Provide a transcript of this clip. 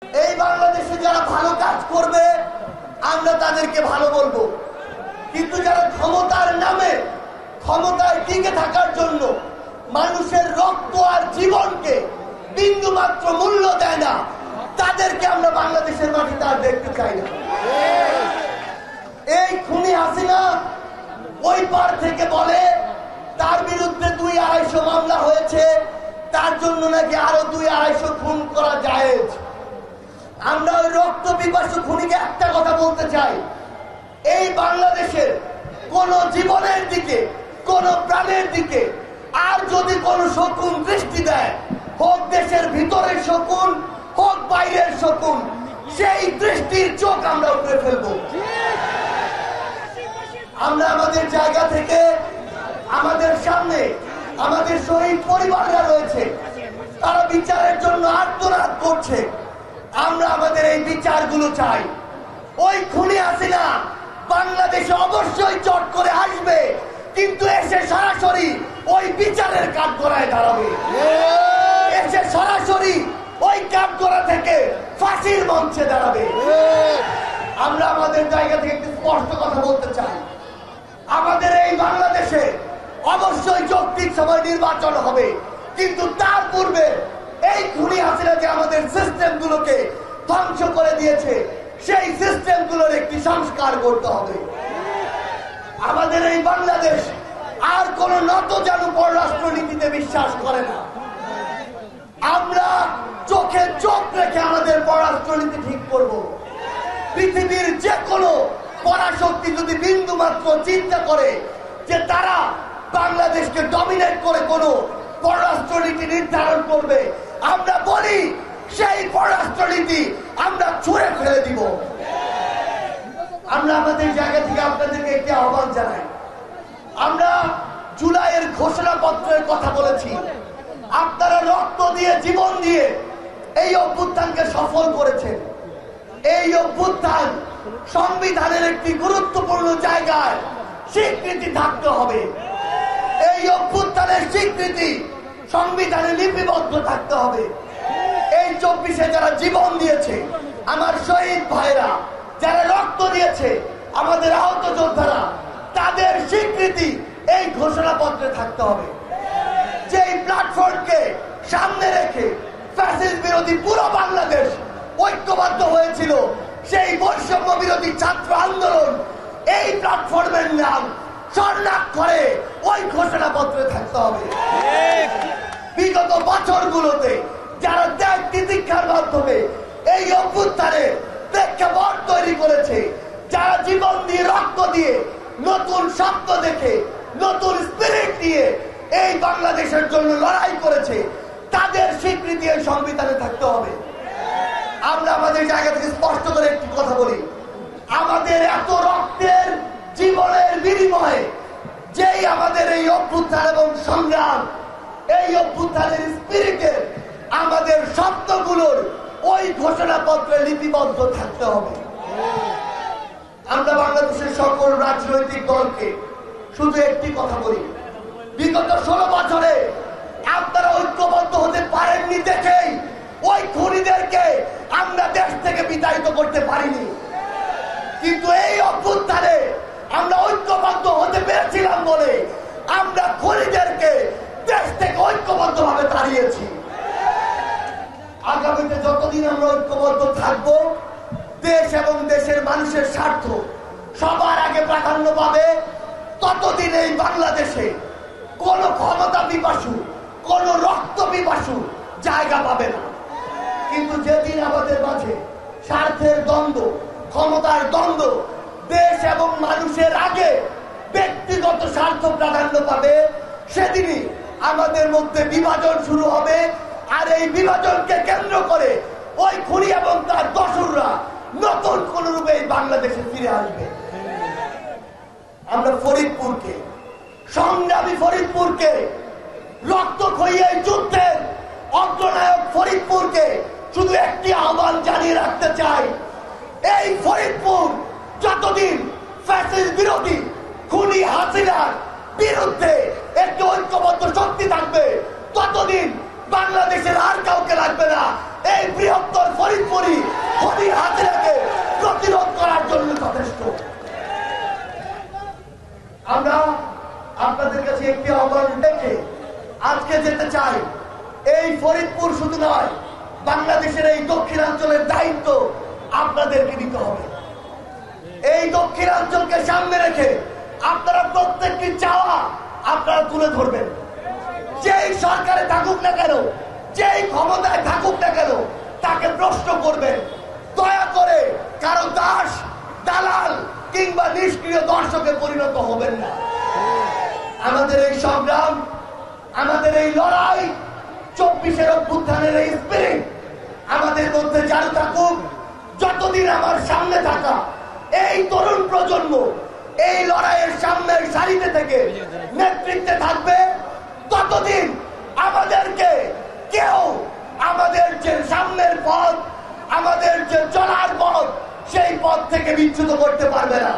এই বাংলাদেশে যারা ভালো কাজ করবে আমরা তাদেরকে ভালো বলবো, কিন্তু যারা ক্ষমতার নামে ক্ষমতায় টিকে থাকার জন্য মানুষের রক্ত আর জীবনকে বিন্দু মাত্র মূল্য দেয় না, তাদেরকে আমরা বাংলাদেশের মাটিতে আর দেখতে চাই না। এই খুনি হাসিনা ওই পার থেকে বলে তার বিরুদ্ধে 200-250 মামলা হয়েছে, তার জন্য নাকি আরো 200-250 খুন করা জায়েজ। আমরা ওই রক্ত পিপাসু খুনিকে একটা কথা বলতে চাই, এই বাংলাদেশের কোন জীবনের দিকে, কোন প্রাণের দিকে আর যদি কোন শকুন দৃষ্টি দেয়, হোক দেশের ভিতরের শকুন হোক বাইরের শকুন, সেই দৃষ্টির চোখ আমরা উপরে ফেলবো। আমরা আমাদের জায়গা থেকে, আমাদের সামনে আমাদের শহীদ পরিবাররা রয়েছে, তারা বিচারের জন্য আর্তনাদ করছে। আমরা আমাদের এই বিচারগুলো চাই। ওই খুনি হাসিনা বাংলাদেশে অবশ্যই চট করে আসবে, কিন্তু এসে সরাসরি ওই বিচারের কাঠগড়ায় দাঁড়াবে, এসে সরাসরি ওই কাঠগড়া থেকে ফাঁসির মঞ্চে দাঁড়াবে। আমরা আমাদের জায়গা থেকে একটি স্পষ্ট কথা বলতে চাই, আমাদের এই বাংলাদেশে অবশ্যই যৌক্তিক সময় নির্বাচন হবে, কিন্তু তার পূর্বে এই খুনি হাসিনা যে আমাদের সিস্টেম গুলোকে ধ্বংস করে দিয়েছে, সেই সিস্টেম গুলোর একটি সংস্কার করতে হবে। আমাদের এই বাংলাদেশ আর কোন নতজানু পররাষ্ট্রনীতিতে বিশ্বাস করে না। আমরা চোখে চোখ রেখে আমাদের পররাষ্ট্রনীতি ঠিক করব। পৃথিবীর যে কোনো পরাশক্তি যদি বিন্দু মাত্র চিন্তা করে যে তারা বাংলাদেশকে ডমিনেট করে কোনো পররাষ্ট্রনীতি নির্ধারণ করবে, আমরা বলি সেই পররাষ্ট্রনীতি আমরা ছুঁড়ে ফেলে দিব। আমরা আমাদের জায়গা থেকে আপনাদেরকে একটি আহ্বান জানাই, আমরা জুলাইয়ের ঘোষণাপত্রের কথা বলেছি, আপনারা রক্ত দিয়ে জীবন দিয়ে এই অভ্যুত্থানকে সফল করেছেন। এই অভ্যুত্থান সংবিধানের একটি গুরুত্বপূর্ণ জায়গায় স্বীকৃতি থাকতে হবে। এই অভ্যুত্থানের স্বীকৃতি সংবিধানে লিপিবদ্ধ থাকতে হবে। এই 24-এ যারা জীবন দিয়েছে, আমার শহীদ ভাইরা যারা রক্ত দিয়েছে, আমাদের আহত যোদ্ধারা, তাদের স্বীকৃতি এই ঘোষণাপত্রে থাকতে হবে। যেই প্ল্যাটফর্মকে সামনে রেখে ফ্যাসিস্ট বিরোধী পুরো বাংলাদেশ ঐক্যবদ্ধ হয়েছিল, সেই বৈষম্য বিরোধী ছাত্র আন্দোলন, এই প্ল্যাটফর্মের নাম স্বর্ণাক্ষরে ওই ঘোষণাপত্রে থাকতে হবে। বিগত বছরগুলোতে যারা ত্যাগ তিতিক্ষার মাধ্যমে এই অভ্যুত্থানের প্রেক্ষাপট তৈরি করেছে, যারা জীবন দিয়ে রক্ত দিয়ে নতুন শব্দ দেখে নতুন স্পিরিট দিয়ে এই বাংলাদেশের জন্য লড়াই করেছে, তাদের স্বীকৃতি এই সংবিধানে থাকতে হবে। আমরা আমাদের জায়গা থেকে স্পষ্ট করে একটি কথা বলি, আমাদের এত রক্তের জীবনের বিনিময়ে যেই আমাদের এই অভ্যুত্থান এবং সংগ্রাম, এই অভ্যুত্থানের স্পিরিটের আমাদের শব্দগুলোর ওই ঘোষণাপত্রে লিপিবদ্ধ থাকতে হবে। আমরা বাংলাদেশের সকল রাজনৈতিক দলকে শুধু একটি কথা বলি, বিগত 16 বছরে আপনারা ঐক্যবদ্ধ হতে পারেননি দেখেই ওই খুনিদেরকে আমরা দেশ থেকে বিতাড়িত করতে পারিনি, কিন্তু এই অভ্যুত্থানে আমরা ঐক্যবদ্ধ হতে পেরেছিলাম বলে আমরা খুনিদেরকে দেশ থেকে ঐক্যবদ্ধ ভাবে তাড়িয়েছি। আগামীতে যতদিন আমরা ঐক্যবদ্ধ থাকবো, দেশ এবং দেশের মানুষের স্বার্থ সবার আগে প্রাধান্য পাবে, ততদিন এই বাংলাদেশে কোন ক্ষমতা পিপাসু, কোন রক্ত পিপাসু জায়গা পাবে না। কিন্তু যেদিন আমাদের মাঝে স্বার্থের দ্বন্দ্ব, ক্ষমতার দ্বন্দ্ব, দেশ এবং মানুষের আগে ব্যক্তিগত স্বার্থ প্রাধান্য পাবে, সেদিনই আমাদের মধ্যে বিভাজন শুরু হবে। আর এই বিভাজনকে কেন্দ্র করে ওই খুনি এবং তার দোসররা নতুন কোন রূপে বাংলাদেশে ফিরে আসবে। আমরা ফরিদপুরকে, সংগ্রামী ফরিদপুরকে, রক্তক্ষয়ী এই যুদ্ধের অগ্রনায়ক ফরিদপুরকে শুধু একটি আহ্বান জানিয়ে রাখতে চাই, এই ফরিদপুর যতদিন ফ্যাসিস্ট বিরোধী খুনি হাসিনার বিরুদ্ধে একটি ঐক্যবদ্ধ শক্তি থাকবে, ততদিন বাংলাদেশের আর কাউকে লাগবে না এই বৃহত্তর ফরিদপুরি হলি হাজিরাকে প্রতিরোধ করার জন্য যথেষ্ট। আমরা আপনাদের কাছে একটি আহ্বান রেখে আজকে যেতে চাই, এই ফরিদপুর শুধু নয়, বাংলাদেশের এই দক্ষিণাঞ্চলের দায়িত্ব আপনাদেরকে নিতে হবে। এই দক্ষিণাঞ্চলকে সামনে রেখে আপনারা প্রত্যেকটি চাওয়া আপনারা তুলে ধরবেন। যেই সরকারে থাকুক না কেন, যেই ক্ষমতায় থাকুক না কেন, তাকে প্রশ্ন করবেন। দয়া করে কারো দাস, দালাল কিংবা নিষ্ক্রিয় দর্শকে পরিণত হবেন না। আমাদের এই সংগ্রাম, আমাদের এই লড়াই, 24-এর অভ্যুত্থানের এই স্পিরিট আমাদের মধ্যে চালু থাকুক। যতদিন আমার সামনে থাকা এই তরুণ প্রজন্ম এই লড়াইয়ের সামনের সারিতে থেকে নেতৃত্বে থাকবে, ততদিন আমাদেরকে কেউ আমাদের যে সামনের পথ, আমাদের যে চলার পথ, সেই পথ থেকে বিচ্যুত করতে পারবে না।